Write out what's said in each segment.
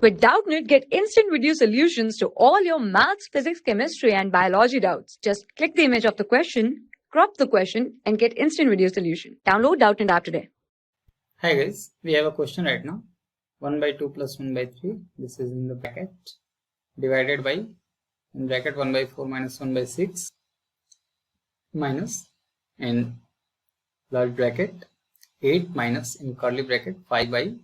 With Doubtnut, get instant video solutions to all your maths, physics, chemistry, and biology doubts. Just click the image of the question, crop the question, and get instant video solution. Download Doubtnut app today. Hi guys, we have a question right now. 1 by 2 plus 1 by 3. This is in the bracket. Divided by, in bracket 1 by 4 minus 1 by 6. Minus, in large bracket, 8 minus, in curly bracket, 5 by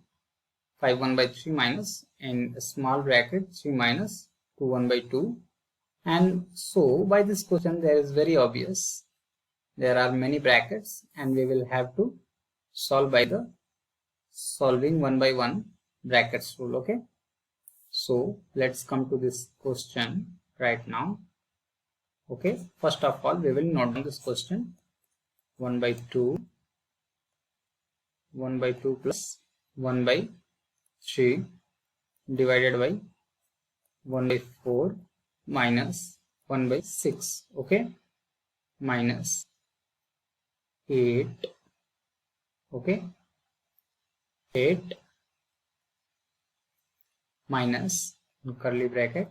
5 1 by 3 minus, in small bracket 3 minus 2 1 by 2. And so by this question there is very obvious. There are many brackets and we will have to solve by the solving 1 by 1 brackets rule. Okay, so let's come to this question right now. Okay, first of all we will note down this question. 1 by 2 plus 1 by 3 divided by 1 by 4 minus 1 by 6. Okay, minus 8. Okay, 8 minus, in curly bracket,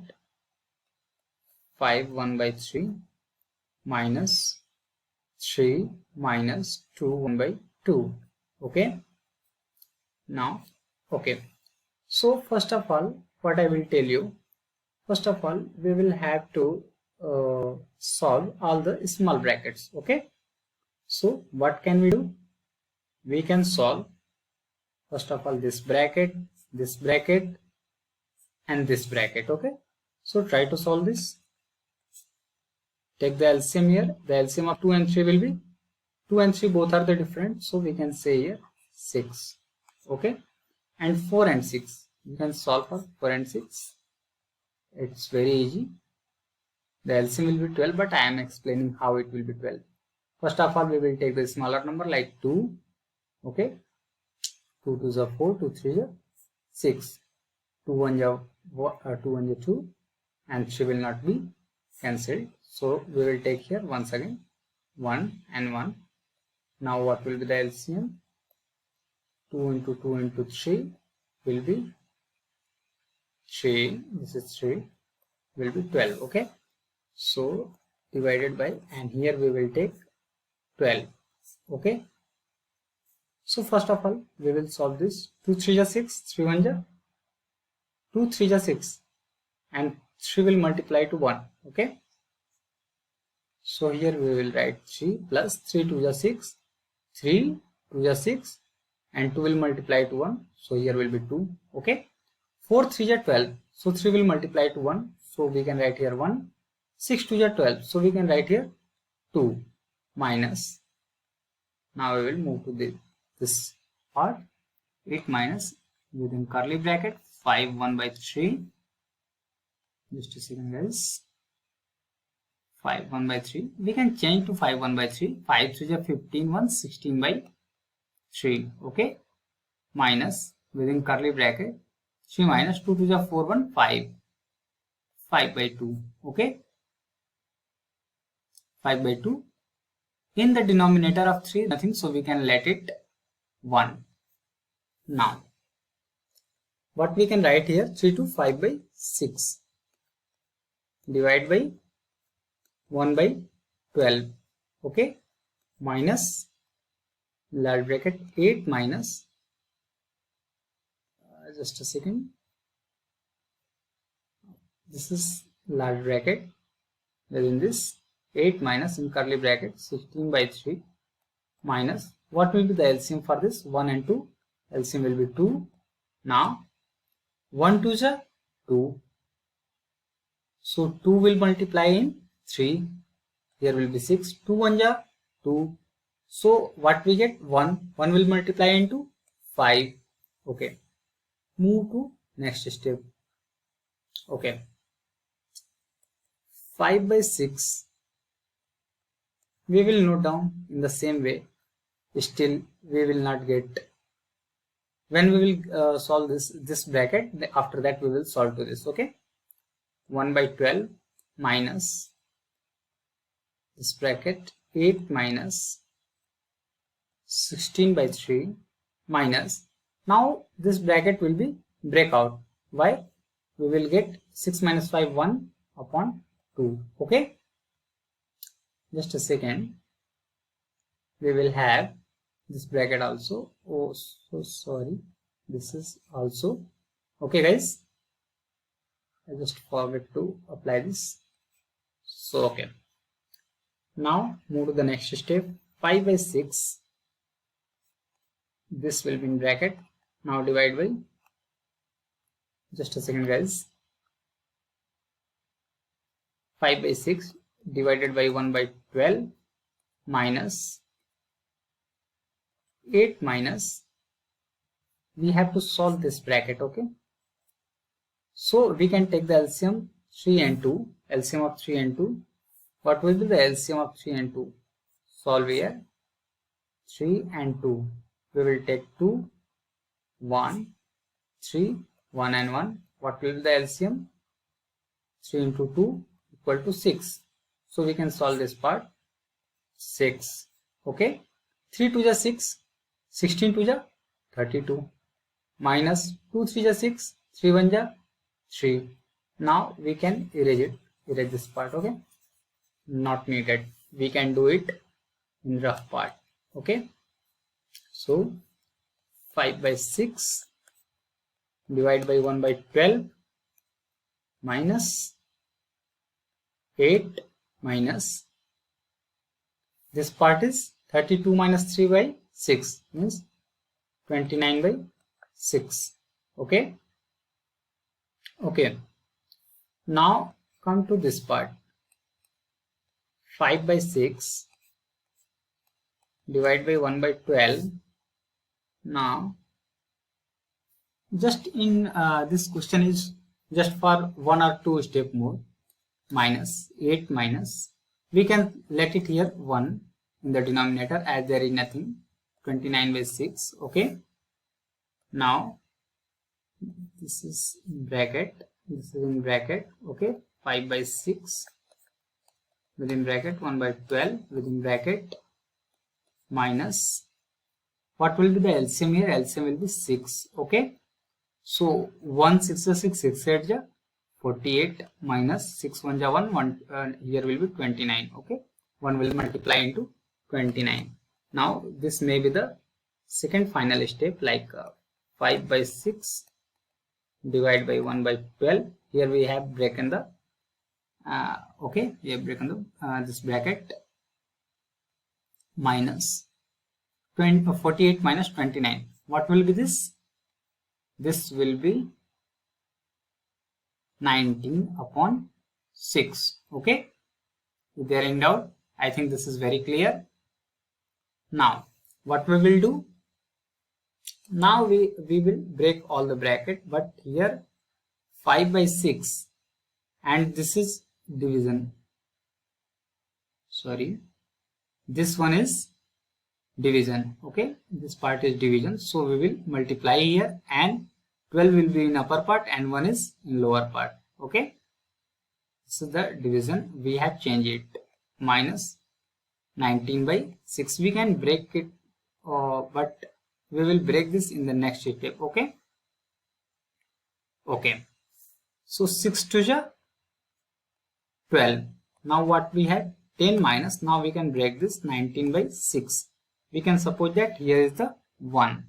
5 1 by 3 minus 3 minus 2 1 by 2. Okay, now okay, so first of all what I will tell you, first of all we will have to solve all the small brackets. Okay, so what can we do? We can solve first of all this bracket, and this bracket. Okay, so try to solve this. Take the LCM here. The LCM of 2 and 3 will be 2 and 3 both are the different, so we can say here 6. Okay, and 4 and 6 you can solve for 4 and 6. It's very easy. The LCM will be 12, but I am explaining how it will be 12. First of all we will take the smaller number like 2. Okay, 2 2s are 4, 2 3s are 6, 2 1s are 2 1s are 2, and 3 will not be cancelled. So we will take here once again 1 and 1. Now what will be the LCM? 2 into 2 into 3 will be 3. This is 3, will be 12. Okay, so divided by, and here we will take 12. Okay, so first of all we will solve this. 2 3s are 6, 3 1s are 2 3s are 6, and 3 will multiply to 1. Okay, so here we will write 3 plus 3 2s are 6, 3 2s are 6, and 2 will multiply to 1, so here will be 2. Okay, 4 3s are 12, so 3 will multiply to 1, so we can write here 1. 6 2s are 12, so we can write here 2 minus. Now we will move to this part. 8 minus, within curly bracket, 5 1 by 3. Just a second guys. 5 1 by 3. We can change to 5 1 by 3. 5 3s are 15, 1 16 by 3. Okay, minus, within curly bracket, 3 minus 2 2s are 4 1 5. 5 by 2. Okay, 5 by 2. In the denominator of 3 nothing, so we can let it 1. Now what we can write here? 3 to 5 by 6. Divide by 1 by 12. Okay, minus, large bracket, 8 minus, just a second, this is large bracket, within this 8 minus, in curly bracket, 16 by 3 minus, what will be the LCM for this? 1 and 2. LCM will be 2. Now 1 2s are 2, so 2 will multiply in 3, here will be 6. 2 1s are 2, so what we get? 1 will multiply into 5. Okay, move to next step. Okay, 5 by 6 we will note down in the same way. Still we will not get. When we will solve this bracket, after that we will solve to this. Okay, 1 by 12 minus this bracket, 8 minus 16 by 3 minus, now this bracket will be break out. Why? We will get 6 minus 5 1 upon 2. Okay, just a second. We will have this bracket also. Oh, so sorry, this is also okay, guys. I just forgot to apply this. So okay, now move to the next step. 5 by 6, this will be in bracket. Now divide by, just a second guys, 5 by 6 divided by 1 by 12 minus 8 minus, we have to solve this bracket. Okay, so we can take the LCM 3 and 2, LCM of 3 and 2. What will be the LCM of 3 and 2? Solve here. 3 and 2, we will take 2, 1, 3, 1 and 1. What will be the LCM? 3 into 2 equal to 6. So we can solve this part. 6. Okay, 3 2 is 6, 16 2 is 32, minus 2 3 is 6, 3 1 is 3. Now we can erase this part. Okay, not needed. We can do it in rough part. Okay, so 5 by 6 divided by 1 by 12 minus 8 minus, this part is 32 minus 3 by 6 means 29 by 6. Okay, okay, now come to this part. 5 by 6 divided by 1 by 12. Now just in this question is just for 1 or 2 step more. Minus 8 minus, we can let it here 1 in the denominator as there is nothing. 29 by 6. Okay, now this is in bracket, this is in bracket. Okay, 5 by 6 within bracket, 1 by 12 within bracket, minus, what will be the LCM here? LCM will be 6. Okay, so 1 6 is 6, 6 8 is 48, minus 6 1 is 1, here will be 29. Okay, 1 will multiply into 29. Now this may be the second final step, like 5 by 6 divided by 1 by 12. Here we have broken the okay, we have broken the this bracket, minus 48 minus 29. What will be this? This will be 19 upon 6. Okay, if there in doubt, I think this is very clear. Now what we will do? Now we will break all the bracket, but here 5 by 6 and this is division. Sorry, this one is division. Okay, this part is division, so we will multiply here and 12 will be in upper part and 1 is in lower part. Okay, this is the division. We have changed it. Minus 19 by 6. We can break it, but we will break this in the next step. Okay, okay, so 6 to the 12. Now what we have? 10 minus. Now we can break this 19 by 6. We can suppose that here is the 1.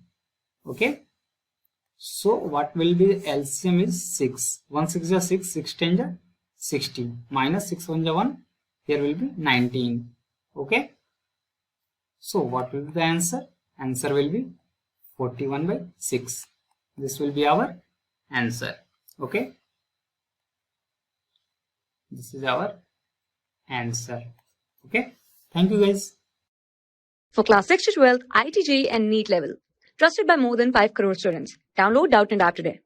Okay, so what will be LCM is 6. 1 6 is 6, 6 10 is 60, minus 6 1 is 1, here will be 19. Okay, so what will be the answer? Answer will be 41 by 6. This will be our answer. Okay, this is our answer. Okay, thank you guys. For class 6 to 12, IIT JEE and NEET level. Trusted by more than 5 crore students. Download Doubtnut App today.